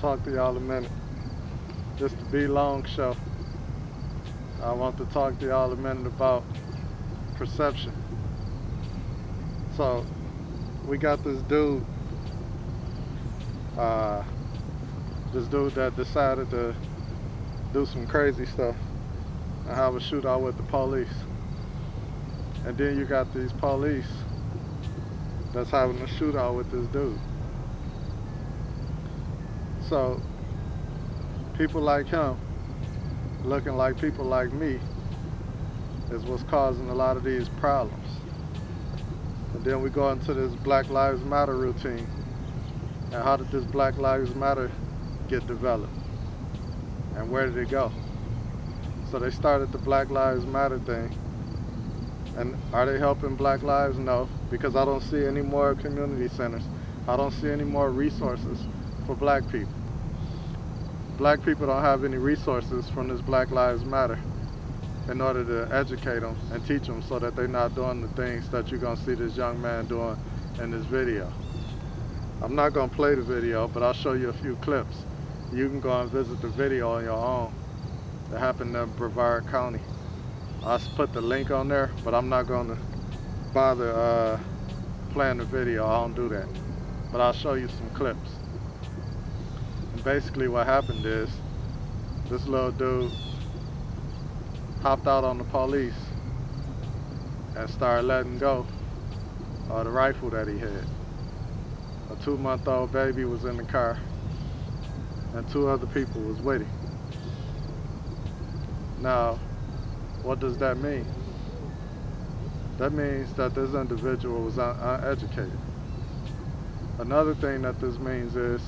talk to y'all a minute. This the BLONGshow. I want to talk to y'all a minute about perception. So we got this dude that decided to do some crazy stuff and have a shootout with the police. And then you got these police that's having a shootout with this dude. So people like him looking like people like me is what's causing a lot of these problems. And then we go into this Black Lives Matter routine. And how did this Black Lives Matter get developed? And where did it go? So they started the Black Lives Matter thing. And are they helping Black lives? No, because I don't see any more community centers. I don't see any more resources for black people. Black people don't have any resources from this Black Lives Matter in order to educate them and teach them so that they're not doing the things that you're going to see this young man doing in this video. I'm not going to play the video, but I'll show you a few clips. You can go and visit the video on your own. It happened in Brevard County. I'll put the link on there, but I'm not going to bother playing the video. I don't do that. But I'll show you some clips. And basically what happened is this little dude hopped out on the police and started letting go of the rifle that he had. A 2-month-old baby was in the car and 2 other people was with him. Now, what does that mean? That means that this individual was uneducated. Another thing that this means is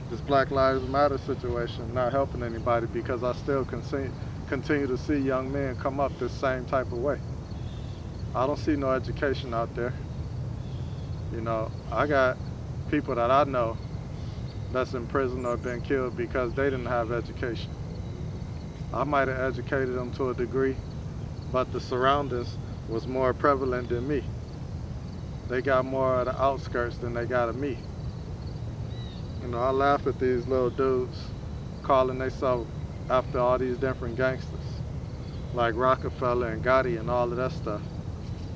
this Black Lives Matter situation not helping anybody, because I still continue to see young men come up this same type of way. I don't see no education out there. You know, I got people that I know that's in prison or been killed because they didn't have education. I might have educated them to a degree, but the surroundings was more prevalent than me. They got more of the outskirts than they got of me. You know, I laugh at these little dudes calling themselves after all these different gangsters, like Rockefeller and Gotti and all of that stuff.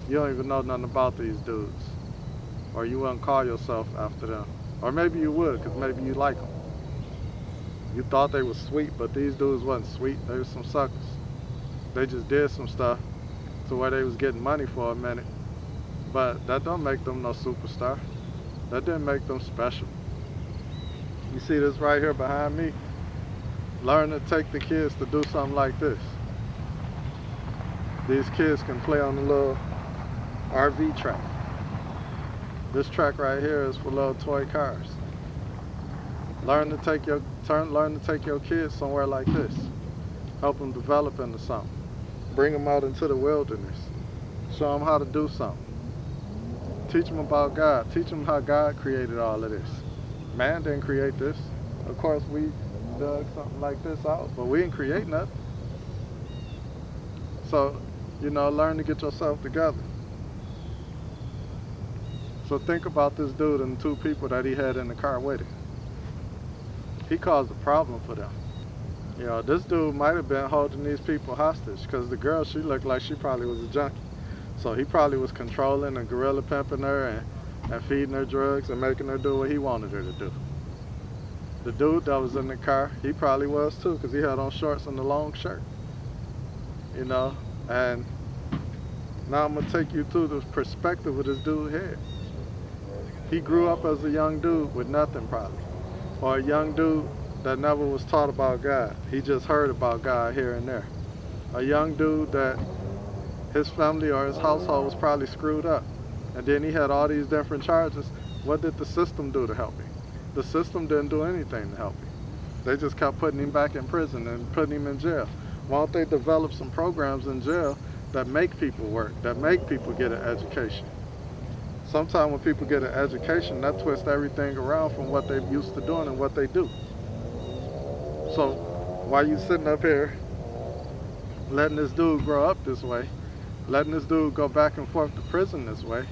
You don't even know nothing about these dudes, or you wouldn't call yourself after them. Or maybe you would, because maybe you like them. You thought they were sweet, but these dudes wasn't sweet. They were some suckers. They just did some stuff to where they was getting money for a minute. But that don't make them no superstar. That didn't make them special. You see this right here behind me? Learn to take the kids to do something like this. These kids can play on the little RV track. This track right here is for little toy cars. Learn to take your kids somewhere like this. Help them develop into something. Bring them out into the wilderness. Show them how to do something. Teach them about God. Teach them how God created all of this. Man didn't create this. Of course, we dug something like this out, but we didn't create nothing. So, you know, learn to get yourself together. So think about this dude and the 2 people that he had in the car with him. He caused a problem for them. You know, this dude might have been holding these people hostage, because the girl, she looked like she probably was a junkie. So he probably was controlling and gorilla pimping her and feeding her drugs and making her do what he wanted her to do. The dude that was in the car, he probably was too, because he had on shorts and a long shirt. You know, and now I'm going to take you through the perspective of this dude here. He grew up as a young dude with nothing probably. Or a young dude that never was taught about God. He just heard about God here and there. A young dude that his family or his household was probably screwed up. And then he had all these different charges. What did the system do to help him? The system didn't do anything to help him. They just kept putting him back in prison and putting him in jail. Why don't they develop some programs in jail that make people work, that make people get an education? Sometimes when people get an education, that twists everything around from what they're used to doing and what they do. So while you sitting up here letting this dude grow up this way, letting this dude go back and forth to prison this way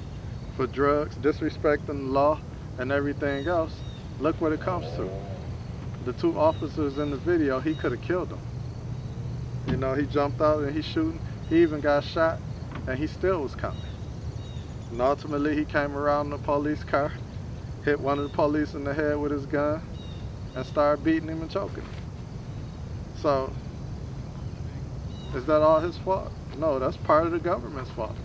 for drugs, disrespecting the law and everything else, look what it comes to. the 2 officers in the video, he could have killed them. You know, he jumped out and he's shooting. He even got shot and he still was coming. And ultimately he came around the police car, hit one of the police in the head with his gun, and started beating him and choking him. So, is that all his fault? No, that's part of the government's fault.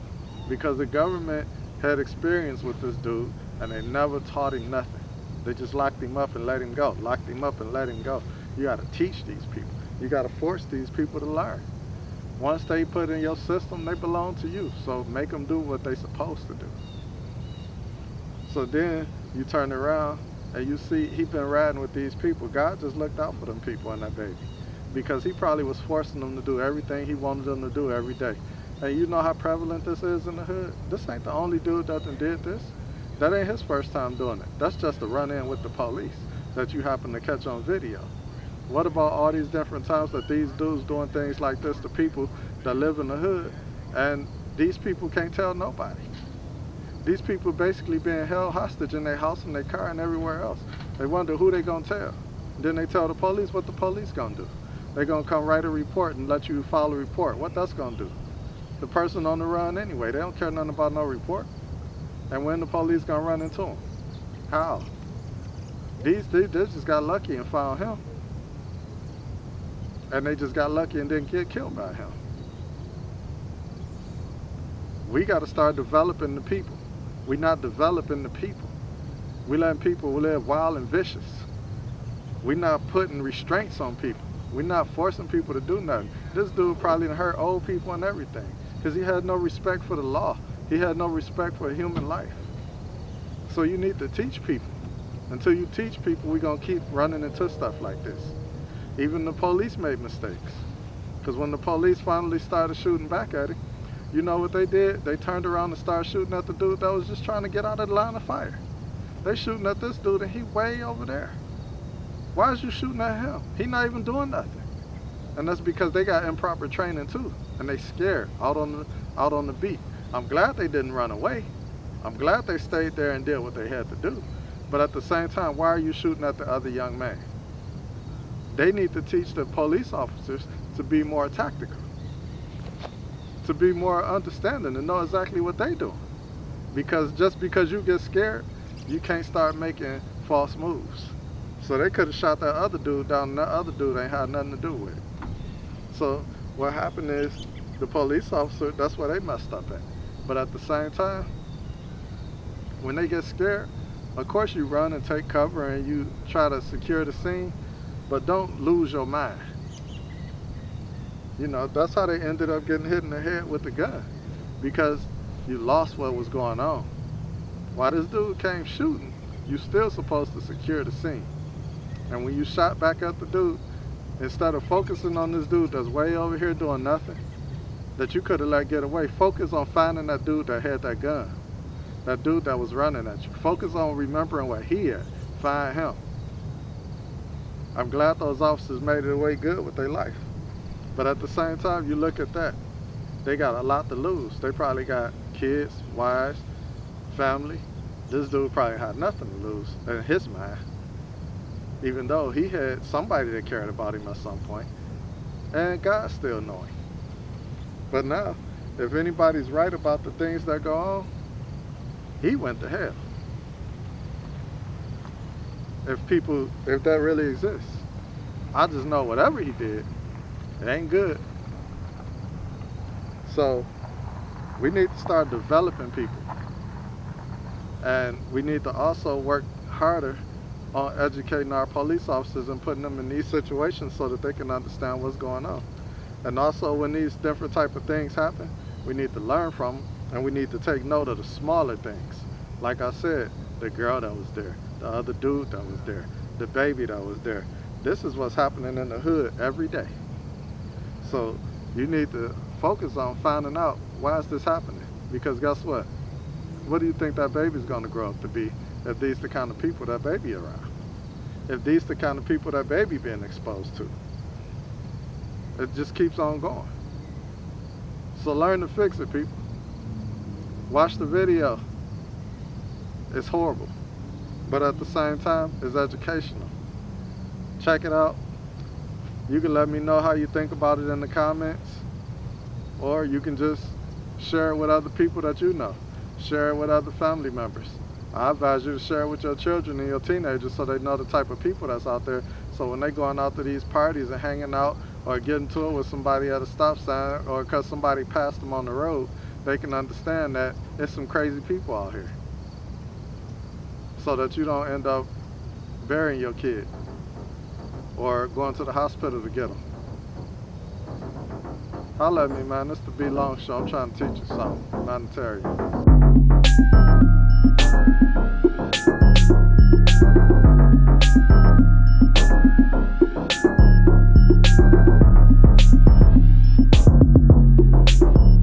Because the government had experience with this dude and they never taught him nothing. They just locked him up and let him go. Locked him up and let him go. You gotta teach these people. You gotta force these people to learn. Once they put in your system, they belong to you. So make them do what they're supposed to do. So then you turn around and you see he been riding with these people. God just looked out for them people and that baby. Because he probably was forcing them to do everything he wanted them to do every day. And you know how prevalent this is in the hood? This ain't the only dude that did this. That ain't his first time doing it. That's just a run-in with the police that you happen to catch on video. What about all these different times that these dudes doing things like this to people that live in the hood, and these people can't tell nobody? These people basically being held hostage in their house, in their car, and everywhere else. They wonder who they gonna tell. Then they tell the police. What the police gonna do? They gonna come write a report and let you file a report. What that's gonna do? The person on the run anyway. They don't care nothing about no report. And when the police gonna run into him? How? They just got lucky and found him. And they just got lucky and didn't get killed by him. We gotta start developing the people. We not developing the people. We letting people live wild and vicious. We not putting restraints on people. We not forcing people to do nothing. This dude probably hurt old people and everything because he had no respect for the law. He had no respect for human life. So you need to teach people. Until you teach people, we're going to keep running into stuff like this. Even the police made mistakes. Because when the police finally started shooting back at him, you know what they did? They turned around and started shooting at the dude that was just trying to get out of the line of fire. They shooting at this dude and he way over there. Why is you shooting at him? He not even doing nothing. And that's because they got improper training too. And they scared out on the beat. I'm glad they didn't run away. I'm glad they stayed there and did what they had to do. But at the same time, why are you shooting at the other young man? They need to teach the police officers to be more tactical, to be more understanding, and know exactly what they do. Because just because you get scared, you can't start making false moves. So they could have shot that other dude down, and that other dude ain't had nothing to do with it. So what happened is the police officer, that's where they messed up at. But at the same time, when they get scared, of course you run and take cover and you try to secure the scene, but don't lose your mind. You know, that's how they ended up getting hit in the head with the gun, because you lost what was going on. While this dude came shooting, you still supposed to secure the scene. And when you shot back at the dude, instead of focusing on this dude that's way over here doing nothing, that you could have let get away, focus on finding that dude that had that gun. That dude that was running at you. Focus on remembering where he at. Find him. I'm glad those officers made it away good with their life. But at the same time, you look at that, they got a lot to lose. They probably got kids, wives, family. This dude probably had nothing to lose in his mind, even though he had somebody that cared about him at some point. And God still know him. But now, if anybody's right about the things that go on, he went to hell. If that really exists. I just know whatever he did, it ain't good. So we need to start developing people. And we need to also work harder on educating our police officers and putting them in these situations so that they can understand what's going on. And also when these different type of things happen, we need to learn from them, and we need to take note of the smaller things. Like I said, the girl that was there, the other dude that was there, the baby that was there. This is what's happening in the hood every day. So you need to focus on finding out, why is this happening? Because guess what? What do you think that baby's gonna grow up to be if these the kind of people that baby around? If these the kind of people that baby being exposed to? It just keeps on going. So learn to fix it, people. Watch the video. It's horrible, but at the same time, it's educational. Check it out. You can let me know how you think about it in the comments, or you can just share it with other people that you know. Share it with other family members. I advise you to share it with your children and your teenagers so they know the type of people that's out there. So when they're going out to these parties and hanging out or getting to it with somebody at a stop sign or because somebody passed them on the road, they can understand that it's some crazy people out here. So that you don't end up burying your kid or going to the hospital to get them. Holla at me, man. This is the BLONGshow. I'm trying to teach you something. Humanitarian.